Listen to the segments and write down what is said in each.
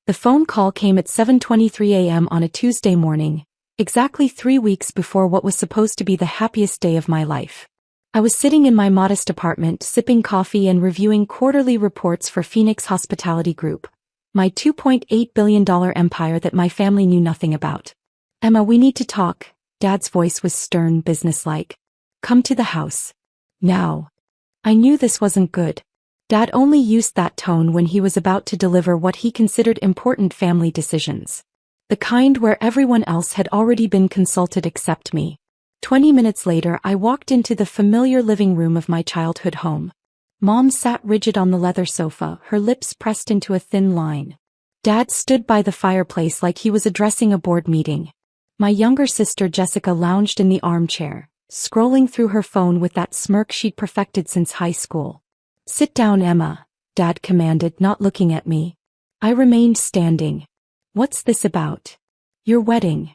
The phone call came at 7:23 a.m. on a Tuesday morning, exactly 3 weeks before what was supposed to be the happiest day of my life. I was sitting in my modest apartment sipping coffee and reviewing quarterly reports for Phoenix Hospitality Group, my $2.8 billion empire that my family knew nothing about. "Emma, we need to talk." Dad's voice was stern, businesslike. "Come to the house. Now." I knew this wasn't good. Dad only used that tone when he was about to deliver what he considered important family decisions. The kind where everyone else had already been consulted except me. 20 minutes later, I walked into the familiar living room of my childhood home. Mom sat rigid on the leather sofa, her lips pressed into a thin line. Dad stood by the fireplace like he was addressing a board meeting. My younger sister Jessica lounged in the armchair, scrolling through her phone with that smirk she'd perfected since high school. "Sit down, Emma," Dad commanded, not looking at me. I remained standing. "What's this about?" "Your wedding."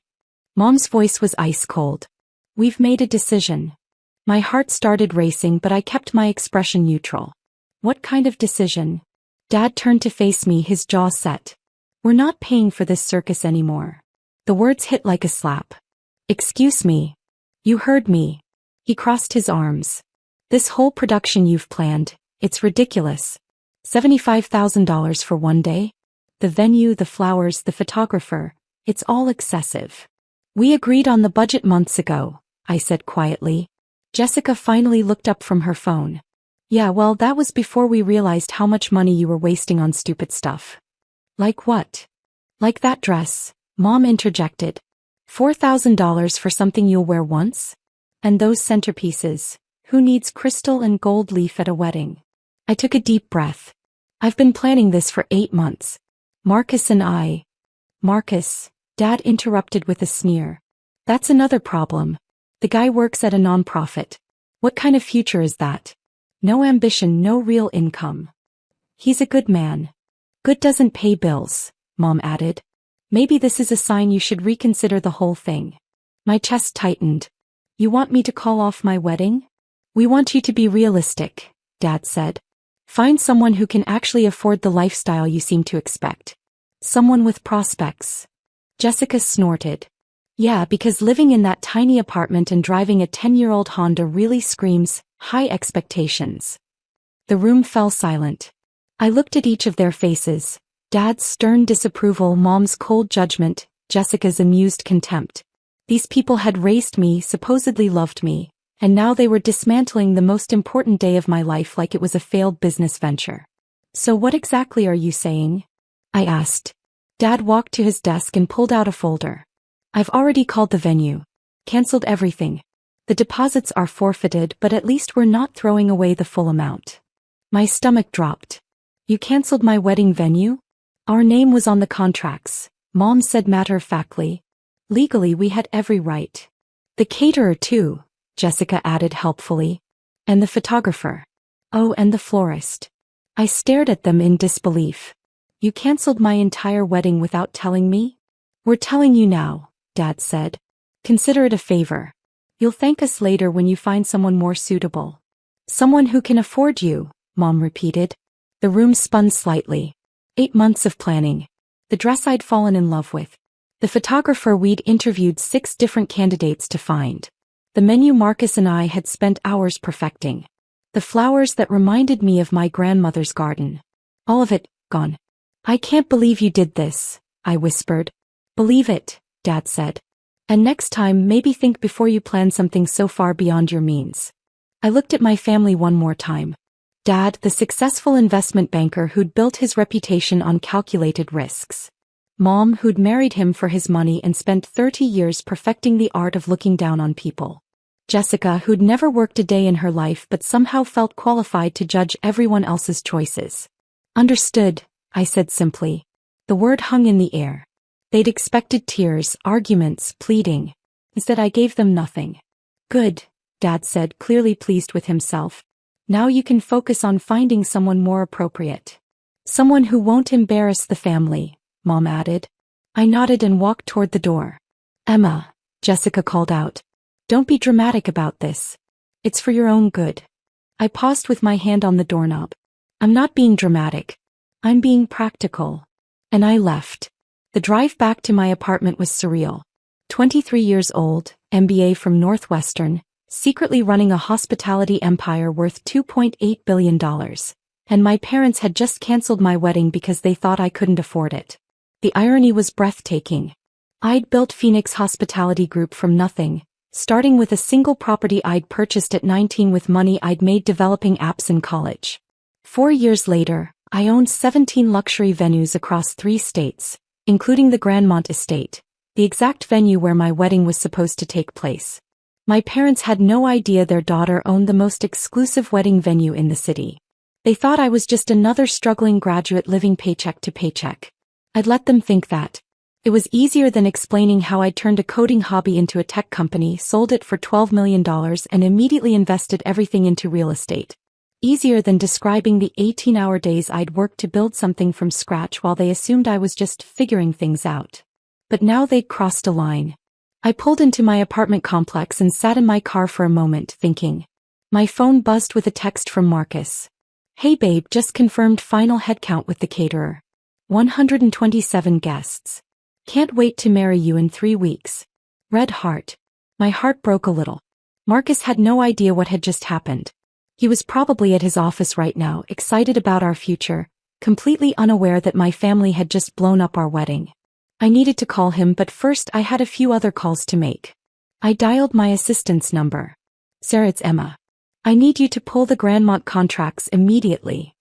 Mom's voice was ice cold. "We've made a decision." My heart started racing, but I kept my expression neutral. "What kind of decision?" Dad turned to face me, his jaw set. "We're not paying for this circus anymore." The words hit like a slap. "Excuse me." "You heard me." He crossed his arms. "This whole production you've planned, it's ridiculous. $75,000 for one day? The venue, the flowers, the photographer, it's all excessive." "We agreed on the budget months ago," I said quietly. Jessica finally looked up from her phone. "Yeah, well, that was before we realized how much money you were wasting on stupid stuff." "Like what?" "Like that dress," Mom interjected. $4,000 for something you'll wear once? And those centerpieces. Who needs crystal and gold leaf at a wedding? I took a deep breath. "I've been planning this for 8 months. Marcus and I." "Marcus," Dad interrupted with a sneer. "That's another problem. The guy works at a nonprofit. What kind of future is that? No ambition, no real income." "He's a good man." "Good doesn't pay bills," Mom added. "Maybe this is a sign you should reconsider the whole thing." My chest tightened. "You want me to call off my wedding?" "We want you to be realistic," Dad said. "Find someone who can actually afford the lifestyle you seem to expect. Someone with prospects." Jessica snorted. "Yeah, because living in that tiny apartment and driving a 10-year-old Honda really screams high expectations." The room fell silent. I looked at each of their faces. Dad's stern disapproval, Mom's cold judgment, Jessica's amused contempt. These people had raised me, supposedly loved me, and now they were dismantling the most important day of my life like it was a failed business venture. "So what exactly are you saying?" I asked. Dad walked to his desk and pulled out a folder. "I've already called the venue. Cancelled everything. The deposits are forfeited, but at least we're not throwing away the full amount." My stomach dropped. "You cancelled my wedding venue?" "Our name was on the contracts," Mom said matter-of-factly. "Legally we had every right." "The caterer too," Jessica added helpfully. "And the photographer." "Oh, and the florist." I stared at them in disbelief. "You cancelled my entire wedding without telling me?" "We're telling you now," Dad said. "Consider it a favor. You'll thank us later when you find someone more suitable." "Someone who can afford you," Mom repeated. The room spun slightly. 8 months of planning. The dress I'd fallen in love with. The photographer we'd interviewed 6 different candidates to find. The menu Marcus and I had spent hours perfecting. The flowers that reminded me of my grandmother's garden. All of it, gone. "I can't believe you did this," I whispered. "Believe it," Dad said. "And next time maybe think before you plan something so far beyond your means." I looked at my family one more time. Dad, the successful investment banker who'd built his reputation on calculated risks. Mom, who'd married him for his money and spent 30 years perfecting the art of looking down on people. Jessica, who'd never worked a day in her life but somehow felt qualified to judge everyone else's choices. "Understood," I said simply. The word hung in the air. They'd expected tears, arguments, pleading. Instead I gave them nothing. "Good," Dad said, clearly pleased with himself. "Now you can focus on finding someone more appropriate. Someone who won't embarrass the family," Mom added. I nodded and walked toward the door. "Emma," Jessica called out. "Don't be dramatic about this. It's for your own good." I paused with my hand on the doorknob. "I'm not being dramatic. I'm being practical." And I left. The drive back to my apartment was surreal. 23 years old, MBA from Northwestern, secretly running a hospitality empire worth $2.8 billion. And my parents had just canceled my wedding because they thought I couldn't afford it. The irony was breathtaking. I'd built Phoenix Hospitality Group from nothing, starting with a single property I'd purchased at 19 with money I'd made developing apps in college. 4 years later, I owned 17 luxury venues across 3 states, including the Grandmont Estate, the exact venue where my wedding was supposed to take place. My parents had no idea their daughter owned the most exclusive wedding venue in the city. They thought I was just another struggling graduate living paycheck to paycheck. I'd let them think that. It was easier than explaining how I'd turned a coding hobby into a tech company, sold it for $12 million, and immediately invested everything into real estate. Easier than describing the 18-hour days I'd worked to build something from scratch while they assumed I was just figuring things out. But now they'd crossed a line. I pulled into my apartment complex and sat in my car for a moment, thinking. My phone buzzed with a text from Marcus. Hey babe, just confirmed final headcount with the caterer. 127 guests. Can't wait to marry you in 3 weeks. Red heart. My heart broke a little. Marcus had no idea what had just happened. He was probably at his office right now, excited about our future, completely unaware that my family had just blown up our wedding. I needed to call him, but first I had a few other calls to make. I dialed my assistant's number. Sir, it's Emma. I need you to pull the Grandmont contracts immediately.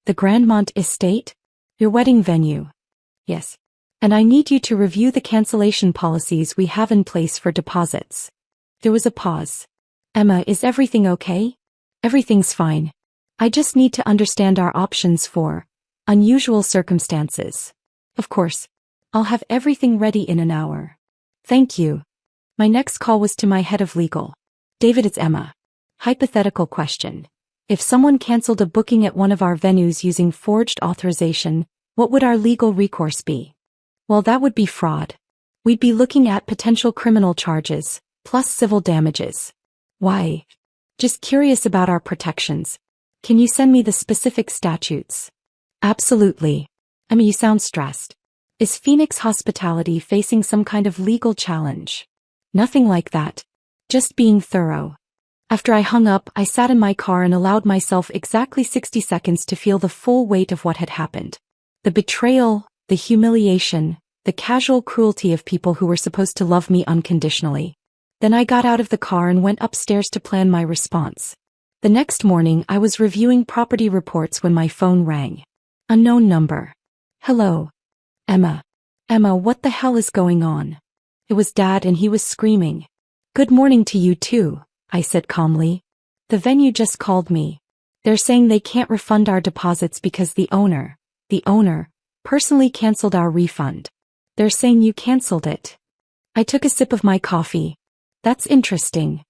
The Grandmont Estate? Your wedding venue. Yes. And I need you to review the cancellation policies we have in place for deposits. There was a pause. Emma, is everything okay? Everything's fine. I just need to understand our options for unusual circumstances. Of course. I'll have everything ready in an hour. Thank you. My next call was to my head of legal. David, it's Emma. Hypothetical question. If someone canceled a booking at one of our venues using forged authorization, what would our legal recourse be? Well, that would be fraud. We'd be looking at potential criminal charges, plus civil damages. Why? Just curious about our protections. Can you send me the specific statutes? Absolutely. I mean, you sound stressed. Is Phoenix Hospitality facing some kind of legal challenge? Nothing like that. Just being thorough. After I hung up, I sat in my car and allowed myself exactly 60 seconds to feel the full weight of what had happened. The betrayal, the humiliation, the casual cruelty of people who were supposed to love me unconditionally. Then I got out of the car and went upstairs to plan my response. The next morning, I was reviewing property reports when my phone rang. Unknown number. Hello. Emma. Emma, what the hell is going on? It was Dad and he was screaming. Good morning to you too, I said calmly. The venue just called me. They're saying they can't refund our deposits because the owner, personally canceled our refund. They're saying you canceled it. I took a sip of my coffee. That's interesting.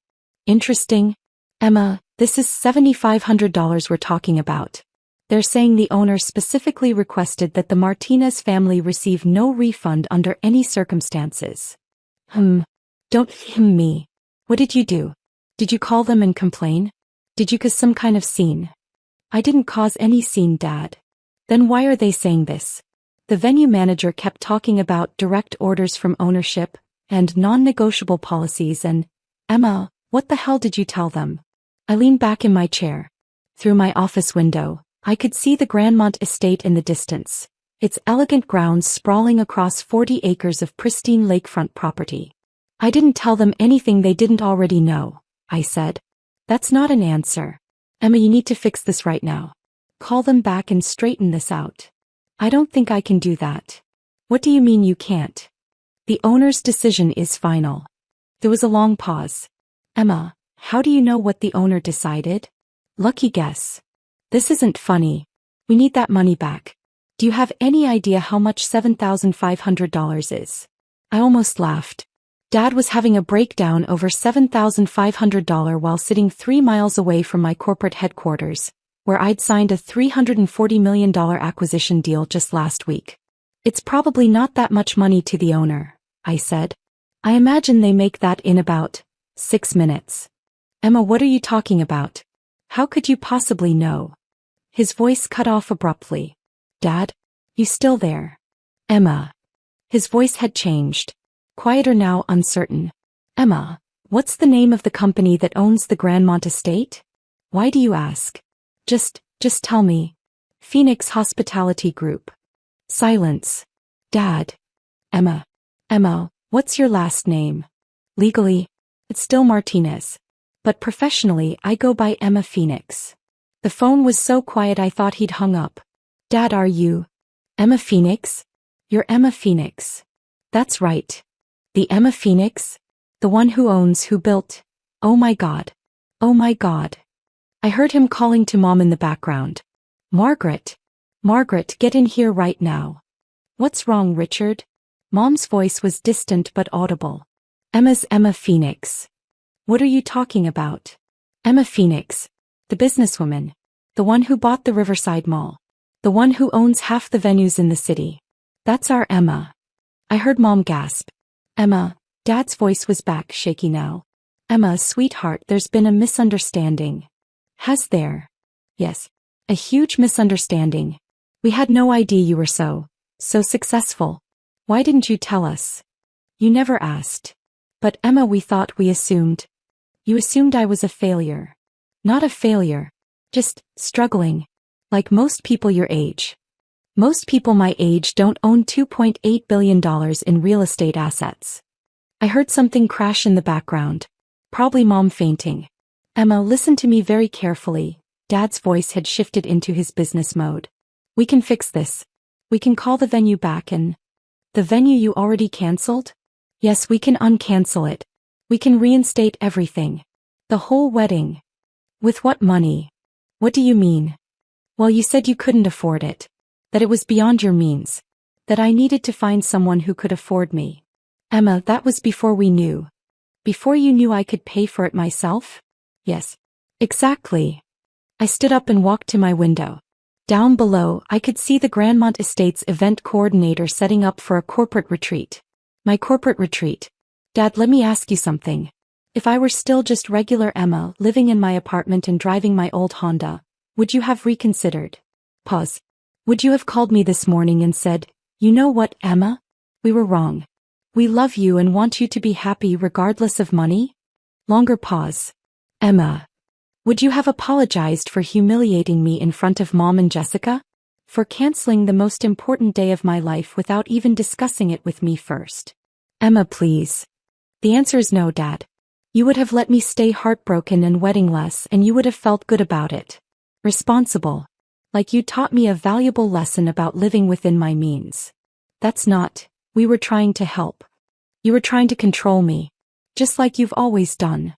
Interesting? Emma, this is $7,500 we're talking about. They're saying the owner specifically requested that the Martinez family receive no refund under any circumstances. Don't me. What did you do? Did you call them and complain? Did you cause some kind of scene? I didn't cause any scene, Dad. Then why are they saying this? The venue manager kept talking about direct orders from ownership and non-negotiable policies and, Emma, what the hell did you tell them? I leaned back in my chair. Through my office window, I could see the Grandmont Estate in the distance, its elegant grounds sprawling across 40 acres of pristine lakefront property. I didn't tell them anything they didn't already know, I said. That's not an answer. Emma, you need to fix this right now. Call them back and straighten this out. I don't think I can do that. What do you mean you can't? The owner's decision is final. There was a long pause. Emma, how do you know what the owner decided? Lucky guess. This isn't funny. We need that money back. Do you have any idea how much $7,500 is? I almost laughed. Dad was having a breakdown over $7,500 while sitting 3 miles away from my corporate headquarters, where I'd signed a $340 million acquisition deal just last week. It's probably not that much money to the owner, I said. I imagine they make that in about 6 minutes. Emma, what are you talking about? How could you possibly know? His voice cut off abruptly. Dad? You still there? Emma. His voice had changed. Quieter now, uncertain. Emma, what's the name of the company that owns the Grandmont estate? Why do you ask? Just tell me. Phoenix Hospitality Group. Silence. Dad. Emma, what's your last name? Legally, it's still Martinez. But professionally, I go by Emma Phoenix. The phone was so quiet I thought he'd hung up. Dad, are you Emma Phoenix? You're Emma Phoenix. That's right. The Emma Phoenix? The one who built. Oh my God. Oh my God. I heard him calling to Mom in the background. Margaret, get in here right now. What's wrong, Richard? Mom's voice was distant but audible. Emma's Emma Phoenix. What are you talking about? Emma Phoenix. The businesswoman. The one who bought the Riverside Mall. The one who owns half the venues in the city. That's our Emma. I heard Mom gasp. Emma. Dad's voice was back, shaky now. Emma, sweetheart, there's been a misunderstanding. Has there? Yes. A huge misunderstanding. We had no idea you were so successful. Why didn't you tell us? You never asked. But Emma, we assumed. You assumed I was a failure. Not a failure. Just struggling. Like most people your age. Most people my age don't own $2.8 billion in real estate assets. I heard something crash in the background. Probably Mom fainting. Emma, listen to me very carefully. Dad's voice had shifted into his business mode. We can fix this. We can call the venue back and... The venue you already canceled? Yes, we can uncancel it. We can reinstate everything. The whole wedding. With what money? What do you mean? Well, you said you couldn't afford it. That it was beyond your means. That I needed to find someone who could afford me. Emma, that was before we knew. Before you knew I could pay for it myself? Yes. Exactly. I stood up and walked to my window. Down below, I could see the Grandmont Estates event coordinator setting up for a corporate retreat. My corporate retreat. Dad, let me ask you something. If I were still just regular Emma, living in my apartment and driving my old Honda, would you have reconsidered? Pause. Would you have called me this morning and said, you know what, Emma? We were wrong. We love you and want you to be happy regardless of money? Longer pause. Emma. Would you have apologized for humiliating me in front of Mom and Jessica? For canceling the most important day of my life without even discussing it with me first? Emma, please. The answer is no, Dad. You would have let me stay heartbroken and weddingless, and you would have felt good about it. Responsible. Like you taught me a valuable lesson about living within my means. That's not. We were trying to help. You were trying to control me. Just like you've always done.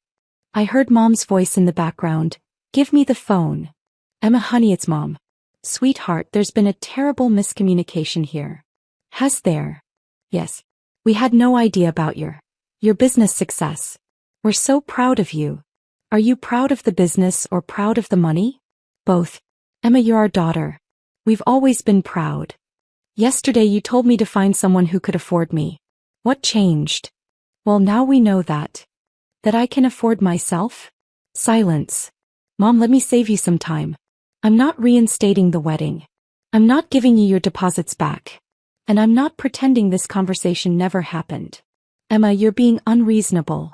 I heard Mom's voice in the background. Give me the phone. Emma, honey, it's Mom. Sweetheart, there's been a terrible miscommunication here. Has there? Yes. We had no idea about your business success. We're so proud of you. Are you proud of the business or proud of the money? Both. Emma, you're our daughter. We've always been proud. Yesterday you told me to find someone who could afford me. What changed? Well, now we know that I can afford myself? Silence. Mom, let me save you some time. I'm not reinstating the wedding. I'm not giving you your deposits back. And I'm not pretending this conversation never happened. Emma, you're being unreasonable.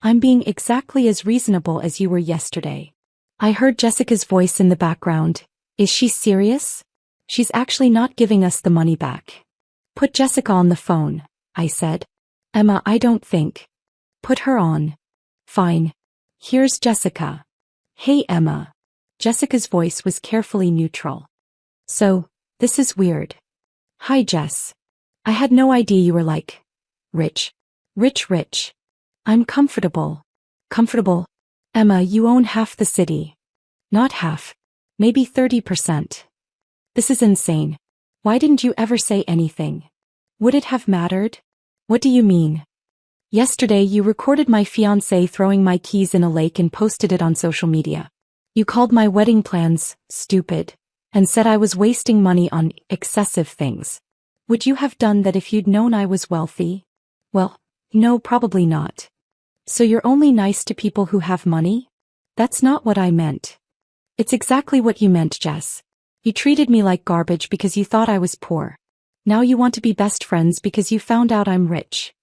I'm being exactly as reasonable as you were yesterday. I heard Jessica's voice in the background. Is she serious? She's actually not giving us the money back. Put Jessica on the phone, I said. Emma, I don't think. Put her on. Fine. Here's Jessica. Hey, Emma. Jessica's voice was carefully neutral. So, this is weird. Hi, Jess. I had no idea you were like... rich. Rich. I'm comfortable. Comfortable? Emma, you own half the city. Not half. Maybe 30%. This is insane. Why didn't you ever say anything? Would it have mattered? What do you mean? Yesterday you recorded my fiancé throwing my keys in a lake and posted it on social media. You called my wedding plans stupid and said I was wasting money on excessive things. Would you have done that if you'd known I was wealthy? Well, no, probably not. So you're only nice to people who have money? That's not what I meant. It's exactly what you meant, Jess. You treated me like garbage because you thought I was poor. Now you want to be best friends because you found out I'm rich.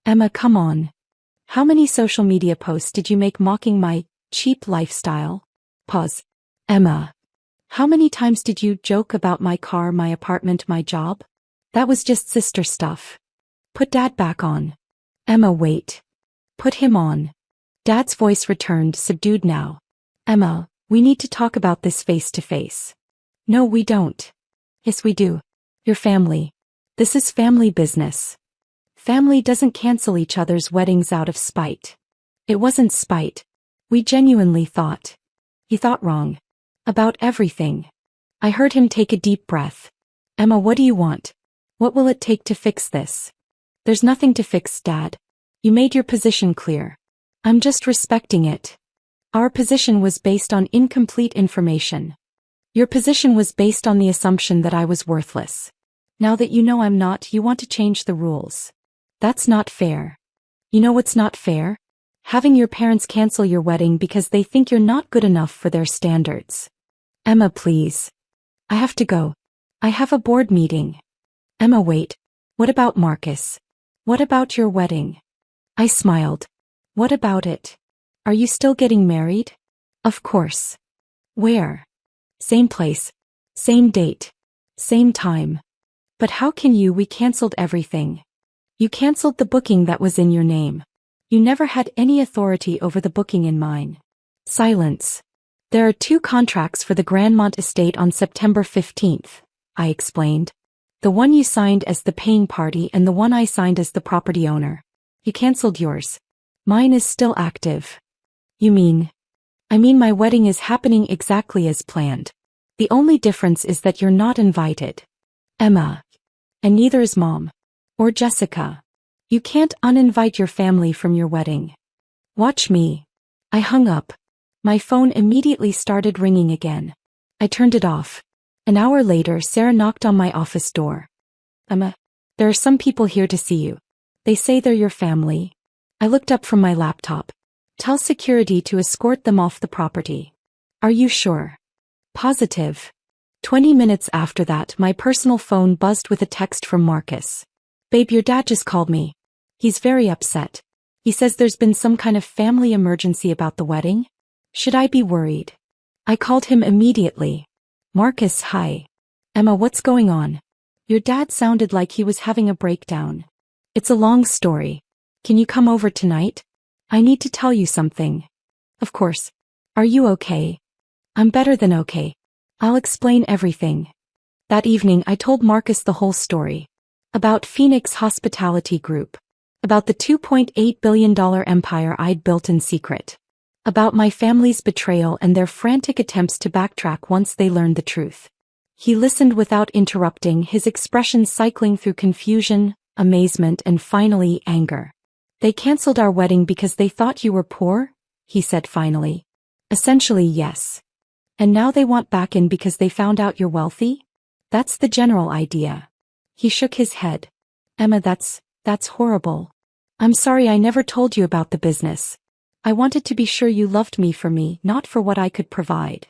Emma, come on. How many social media posts did you make mocking my cheap lifestyle? Pause. Emma. How many times did you joke about my car, my apartment, my job? That was just sister stuff. Put Dad back on. Emma, wait. Put him on. Dad's voice returned, subdued now. Emma, we need to talk about this face to face. No, we don't. Yes, we do. Your family. This is family business. Family doesn't cancel each other's weddings out of spite. It wasn't spite. We genuinely thought. He thought wrong. About everything. I heard him take a deep breath. Emma, what do you want? What will it take to fix this? There's nothing to fix, Dad. You made your position clear. I'm just respecting it. Our position was based on incomplete information. Your position was based on the assumption that I was worthless. Now that you know I'm not, you want to change the rules. That's not fair. You know what's not fair? Having your parents cancel your wedding because they think you're not good enough for their standards. Emma, please. I have to go. I have a board meeting. Emma, wait. What about Marcus? What about your wedding? I smiled. What about it? Are you still getting married? Of course. Where? Same place. Same date. Same time. But how can you? We canceled everything. You canceled the booking that was in your name. You never had any authority over the booking in mine. Silence. There are 2 contracts for the Grandmont estate on September 15th, I explained. The one you signed as the paying party and the one I signed as the property owner. You canceled yours. Mine is still active. You mean? I mean my wedding is happening exactly as planned. The only difference is that you're not invited. Emma. And neither is Mom. Or Jessica. You can't uninvite your family from your wedding. Watch me. I hung up. My phone immediately started ringing again. I turned it off. An hour later, Sarah knocked on my office door. Emma, there are some people here to see you. They say they're your family. I looked up from my laptop. Tell security to escort them off the property. Are you sure? Positive. 20 minutes after that, my personal phone buzzed with a text from Marcus. Babe, your dad just called me. He's very upset. He says there's been some kind of family emergency about the wedding. Should I be worried? I called him immediately. Marcus, hi. Emma, what's going on? Your dad sounded like he was having a breakdown. It's a long story. Can you come over tonight? I need to tell you something. Of course. Are you okay? I'm better than okay. I'll explain everything. That evening I told Marcus the whole story. About Phoenix Hospitality Group. About the $2.8 billion empire I'd built in secret. About my family's betrayal and their frantic attempts to backtrack once they learned the truth. He listened without interrupting, his expression cycling through confusion, amazement, and finally anger. They canceled our wedding because they thought you were poor? He said finally. Essentially, yes. And now they want back in because they found out you're wealthy? That's the general idea. He shook his head. Emma, that's horrible. I'm sorry I never told you about the business. I wanted to be sure you loved me for me, not for what I could provide.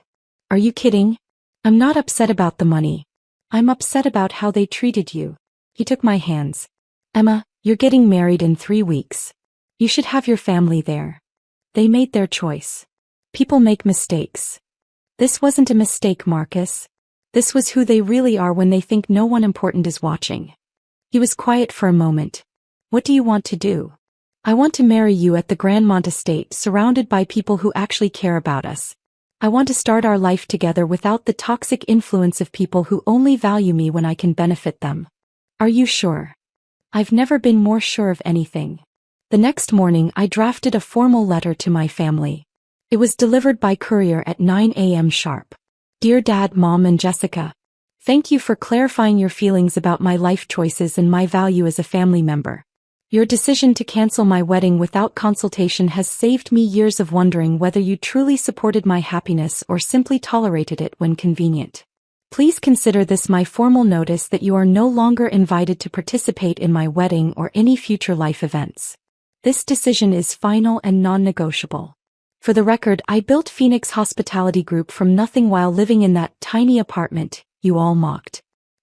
Are you kidding? I'm not upset about the money. I'm upset about how they treated you. He took my hands. Emma, you're getting married in 3 weeks. You should have your family there. They made their choice. People make mistakes. This wasn't a mistake, Marcus. This was who they really are when they think no one important is watching. He was quiet for a moment. What do you want to do? I want to marry you at the Grandmont estate, surrounded by people who actually care about us. I want to start our life together without the toxic influence of people who only value me when I can benefit them. Are you sure? I've never been more sure of anything. The next morning I drafted a formal letter to my family. It was delivered by courier at 9 a.m. sharp. Dear Dad, Mom, and Jessica. Thank you for clarifying your feelings about my life choices and my value as a family member. Your decision to cancel my wedding without consultation has saved me years of wondering whether you truly supported my happiness or simply tolerated it when convenient. Please consider this my formal notice that you are no longer invited to participate in my wedding or any future life events. This decision is final and non-negotiable. For the record, I built Phoenix Hospitality Group from nothing while living in that tiny apartment you all mocked.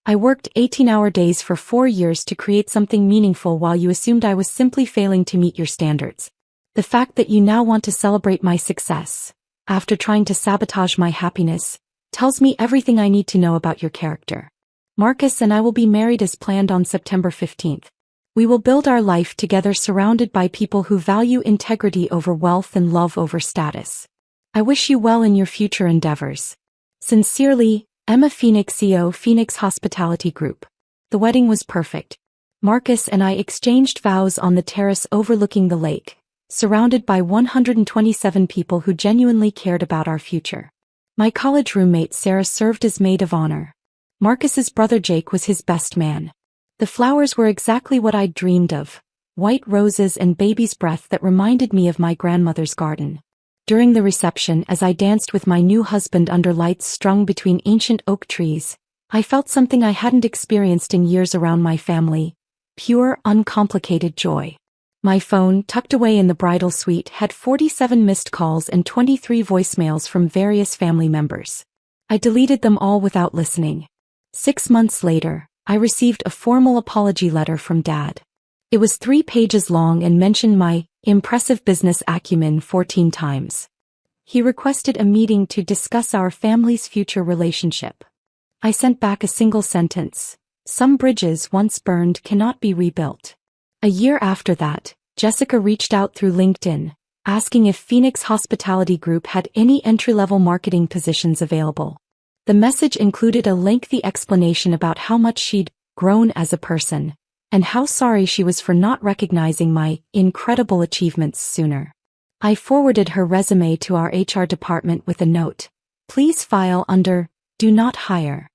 I worked 18-hour days for 4 years to create something meaningful while you assumed I was simply failing to meet your standards. The fact that you now want to celebrate my success, after trying to sabotage my happiness, tells me everything I need to know about your character. Marcus and I will be married as planned on September 15th. We will build our life together surrounded by people who value integrity over wealth and love over status. I wish you well in your future endeavors. Sincerely, Emma Phoenix, CEO, Phoenix Hospitality Group. The wedding was perfect. Marcus and I exchanged vows on the terrace overlooking the lake, surrounded by 127 people who genuinely cared about our future. My college roommate Sarah served as maid of honor. Marcus's brother Jake was his best man. The flowers were exactly what I'd dreamed of, white roses and baby's breath that reminded me of my grandmother's garden. During the reception, as I danced with my new husband under lights strung between ancient oak trees, I felt something I hadn't experienced in years around my family: pure, uncomplicated joy. My phone, tucked away in the bridal suite, had 47 missed calls and 23 voicemails from various family members. I deleted them all without listening. 6 months later, I received a formal apology letter from Dad. It was 3 pages long and mentioned my impressive business acumen 14 times. He requested a meeting to discuss our family's future relationship. I sent back a single sentence: some bridges once burned cannot be rebuilt. A year after that, Jessica reached out through LinkedIn, asking if Phoenix Hospitality Group had any entry-level marketing positions available. The message included a lengthy explanation about how much she'd grown as a person, and how sorry she was for not recognizing my incredible achievements sooner. I forwarded her resume to our HR department with a note: please file under "Do Not Hire."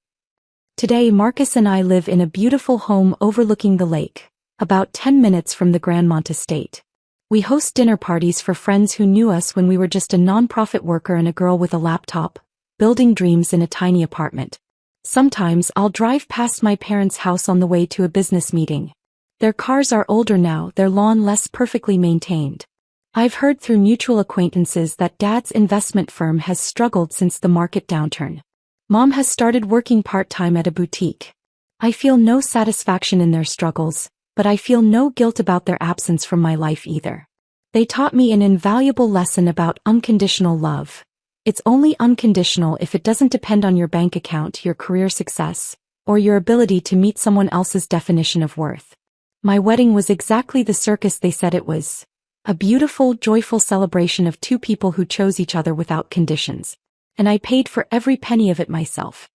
Today Marcus and I live in a beautiful home overlooking the lake, about 10 minutes from the Grandmont estate. We host dinner parties for friends who knew us when we were just a nonprofit worker and a girl with a laptop, building dreams in a tiny apartment. Sometimes I'll drive past my parents' house on the way to a business meeting. Their cars are older now, their lawn less perfectly maintained. I've heard through mutual acquaintances that Dad's investment firm has struggled since the market downturn. Mom has started working part-time at a boutique. I feel no satisfaction in their struggles, but I feel no guilt about their absence from my life either. They taught me an invaluable lesson about unconditional love. It's only unconditional if it doesn't depend on your bank account, your career success, or your ability to meet someone else's definition of worth. My wedding was exactly the circus they said it was: a beautiful, joyful celebration of 2 people who chose each other without conditions. And I paid for every penny of it myself.